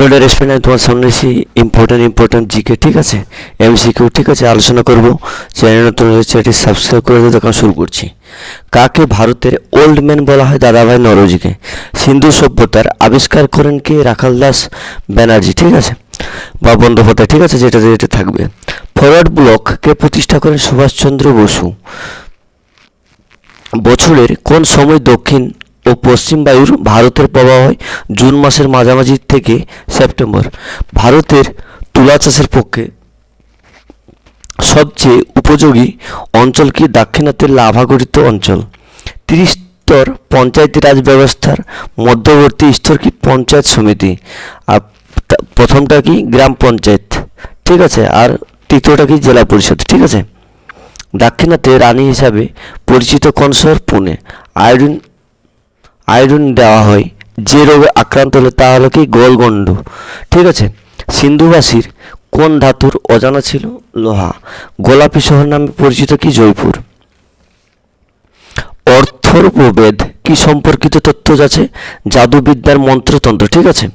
Respect আমি তোমার সামনে এসে ইম্পর্টেন্ট জিকে ঠিক আছে, এমসিকিউ ঠিক আছে আলোচনা করব। চ্যানেল নতুন হলে চ্যানেলটি সাবস্ক্রাইব করে দিয়ে তখন শুরু করছি। কাকে ভারতের ওল্ড ম্যান বলা হয়? দাদাভাই নওরোজিকে। সিন্ধু সভ্যতার আবিষ্কার করেন কে? রাখালদাস ব্যানার্জি ঠিক আছে, বা বন্দ্যোপাধ্যায় ঠিক আছে, যেটা যেটা থাকবে। ফরওয়ার্ড ব্লক কে প্রতিষ্ঠা করেন? সুভাষচন্দ্র বসু। বছরের কোন সময় দক্ষিণ ও পশ্চিম বায়ুর ভারতের প্রবাহ হয়? জুন মাসের মাঝামাঝি থেকে সেপ্টেম্বর। ভারতের তুলা চাষের পক্ষে সবচেয়ে উপযোগী অঞ্চল কি? দাক্ষিণাত্যের লাভাগঠিত অঞ্চল। ত্রিস্তর পঞ্চায়েতি রাজ ব্যবস্থার মধ্যবর্তী স্তর কি? পঞ্চায়েত সমিতি। আর প্রথমটা কি? গ্রাম পঞ্চায়েত ঠিক আছে, আর তৃতীয়টা কি? জেলা পরিষদ ঠিক আছে। দাক্ষিণাত্যে রানী হিসাবে পরিচিত কোন শহর? পুনে। আয়োডিন আয়োডিন দেওয়া হয় যে রোগে আক্রান্ত হলে তা হলো কি? গোলগণ্ড ঠিক আছে। সিন্ধুবাসীর কোন ধাতুর অজানা ছিল? লোহা। গোলাপী শহর নামে পরিচিত কি? জয়পুর। অথর্ববেদ কি সম্পর্কিত তথ্য আছে? জাদুবিদ্যার মন্ত্রতন্ত্র ঠিক আছে।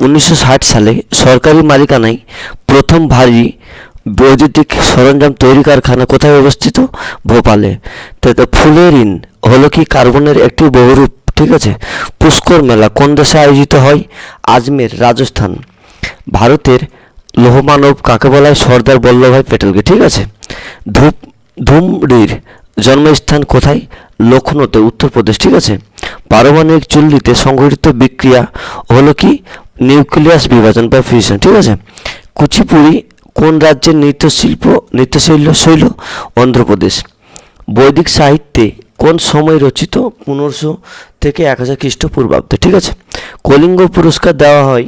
1960 সালে সরকারি মালিকানায় প্রথম ভারী বৈদ্যুতিক সরঞ্জাম তৈরি কারখানা কোথায় অবস্থিত? ভোপালে। তো ফুলেরিন হলো কি? কার্বনের একটি বহুরূপ ঠিক আছে। পুষ্কর মেলা কোন দেশে আয়োজিত হয়? আজমের রাজস্থান। ভারতের লৌহমানব কাকে বলা হয়? সর্দার বল্লভভাই প্যাটেলকে ঠিক আছে। ধুমড়ির জন্মস্থান কোথায়? লখনৌতে উত্তরপ্রদেশ ঠিক আছে। পারমাণবিক চুল্লিতে সংঘটিত বিক্রিয়া হলো কি? নিউক্লিয়াস বিভাজন বা ফিউশন ঠিক আছে। কুচিপুড়ি কোন রাজ্যের নৃত্যশৈল? অন্ধ্রপ্রদেশ। বৈদিক সাহিত্যে কোন সময় রচিত? 1500 থেকে 1000 খ্রিস্টপূর্বাব্দে ঠিক আছে। কলিঙ্গ পুরস্কার দেওয়া হয়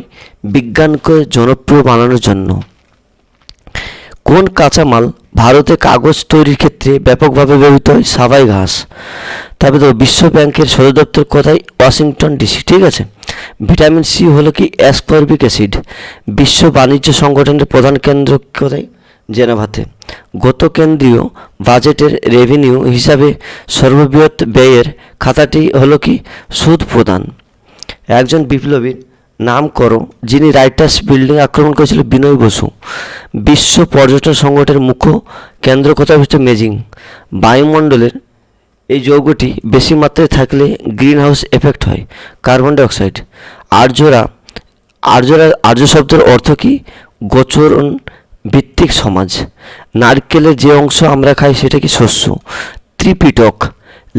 বিজ্ঞানকে জনপ্রিয় বানানোর জন্য। কোন কাঁচামাল ভারতে কাগজ তৈরির ক্ষেত্রে ব্যাপকভাবে ব্যবহৃত হয়? সাবাই ঘাস। তারপরে তো বিশ্ব ব্যাংকের সদর দপ্তর কোথায়? ওয়াশিংটন ডিসি ঠিক আছে। ভিটামিন সি হলো কি? Ascorbic acid. বিশ্ব বাণিজ্য সংগঠনের প্রধান কেন্দ্র কোথায়? জেনেভাতে। গত কেন্দ্রীয় বাজেটের রেভিনিউ হিসাবে সর্ববৃহৎ ব্যয়ের খাতাটি হলো কি? সুদ প্রদান। একজন বিপ্লবীর নাম করো যিনি রাইটার্স বিল্ডিং আক্রমণ করেছিল? বিনয় বসু। বিশ্ব পর্যটন সংগঠনের মুখ্য কেন্দ্র কোথায় অবস্থিত? বেজিং। বায়ুমণ্ডলের এই যৌগটি বেশি মাত্রায় থাকলে গ্রিন হাউস এফেক্ট হয়? Carbon dioxide. আর্য শব্দের অর্থ কি? গোচরণ ভিত্তিক সমাজ। নারকেলের যে অংশ আমরা খাই সেটা কি? শস্য। ত্রিপিটক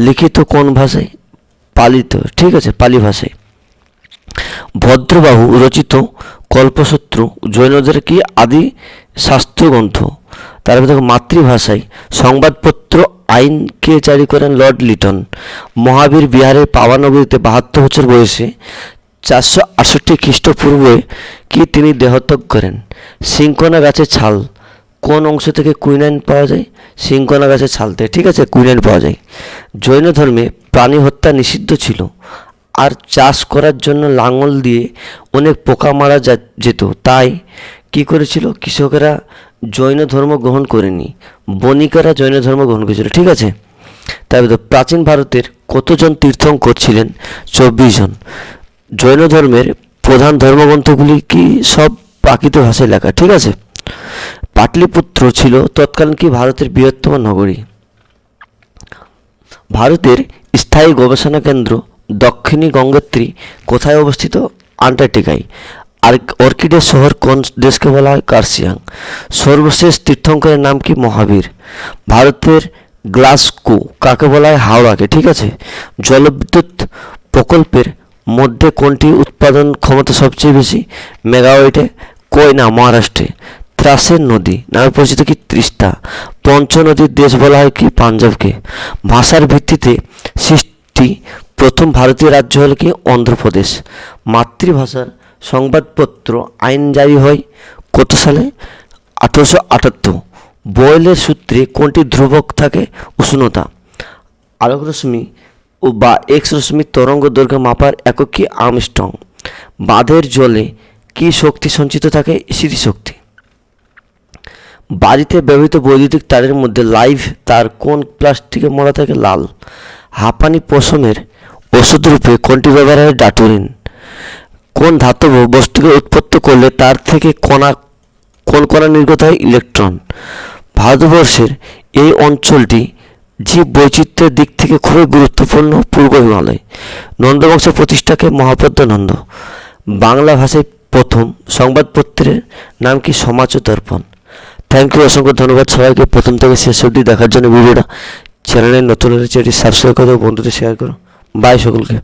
লিখিত কোন ভাষায়? পালিত ঠিক আছে, পালি ভাষায়। ভদ্রবাহু রচিত কল্পসূত্র জৈনদের কি? আদি শাস্ত্রগ্রন্থ। তারপরে দেখো মাতৃভাষায় সংবাদপত্র আইন কে জারি করেন? লর্ড লিটন। মহাবীর বিহারের পাওয়ানগরীতে 72 বছর বয়সে 468 খ্রিস্টপূর্বে কি তিনি দেহত্যাগ করেন? সিংকোনা গাছের ছাল কোন অংশ থেকে কুইনাইন পাওয়া যায়? সিংকোনা গাছের ছাল থেকে ঠিক আছে কুইনাইন পাওয়া যায়। জৈন ধর্মে প্রাণী হত্যা নিষিদ্ধ ছিল, আর চাষ করার জন্য লাঙল দিয়ে অনেক পোকা মারা যেত, তাই কি করেছিল? কৃষকেরা জৈন ধর্ম গ্রহণ করেনি, বণিকেরা জৈন ধর্ম গ্রহণ করেছিল ঠিক আছে। তারপরে প্রাচীন ভারতের কতজন তীর্থঙ্কর ছিলেন? 24 জন। জৈন ধর্মের প্রধান ধর্মগ্রন্থগুলি কি? সব প্রাকৃত ভাষায় লেখা ঠিক আছে। পাটলিপুত্র ছিল তৎকালীন কি? ভারতের বৃহত্তম নগরী। ভারতের স্থায়ী গবেষণা কেন্দ্র দক্ষিণী গঙ্গোত্রী কোথায় অবস্থিত? আন্টার্কটিকায়। আর অর্কিডের শহর কোন দেশকে বলা হয়? কার্সিয়াং। সর্বশেষ তীর্থঙ্করের নাম কি? মহাবীর। ভারতের গ্লাসগো কাকে বলা হয়? হাওড়াকে ঠিক আছে। জলবিদ্যুৎ প্রকল্পের মধ্যে কোনটি উৎপাদন ক্ষমতা সবচেয়ে বেশি? মেগাওয়াটে। কয়না মহারাষ্ট্রে। ত্রাসের নদী নামে পরিচিত কি? তিস্তা। পঞ্চনদীর দেশ বলা হয় কি? পাঞ্জাবকে। ভাষার ভিত্তিতে সৃষ্টি প্রথম ভারতীয় রাজ্য হল কি? অন্ধ্রপ্রদেশ। মাতৃভাষার সংবাদপত্র আইন জারি হয় কত সালে? 1878। বয়েলের সূত্রে কোনটি ধ্রুবক থাকে? উষ্ণতা। আলোক রশ্মি বা এক্স রশ্মির তরঙ্গ দৈর্ঘ্য মাপার একক কি? আর্মস্ট্রং। বাঁধের জলে কি শক্তি সঞ্চিত থাকে? স্মৃতিশক্তি। বাড়িতে ব্যবহৃত বৈদ্যুতিক তারের মধ্যে লাইভ তার কোন প্লাস্টিকে মোড়া থাকে? লাল। হাঁপানি পশমের ওষুধ রূপে কোনটি ব্যবহার হয়? ডাটোরিন। কোন ধাতব বস্তুকে উৎপত্তি করলে তার থেকে কোন কণা নির্গত হয়? ইলেকট্রন। ভারতবর্ষের এই অঞ্চলটি জীব বৈচিত্র্যের দিক থেকে খুবই গুরুত্বপূর্ণ। পূর্ব হিমালয়। নন্দবংশের প্রতিষ্ঠাকে মহাপদ্ম নন্দ। বাংলা ভাষায় প্রথম সংবাদপত্রের নাম কি? সমাজ ও দর্পণ। থ্যাংক ইউ, অসংখ্য ধন্যবাদ সবাইকে প্রথম থেকে শেষ অবধি দেখার জন্য। ভিডিওটা চ্যানেলে নতুন হলে চ্যানেলটি সাবস্ক্রাইব করো, বন্ধুদের শেয়ার করো। বাই সকলকে।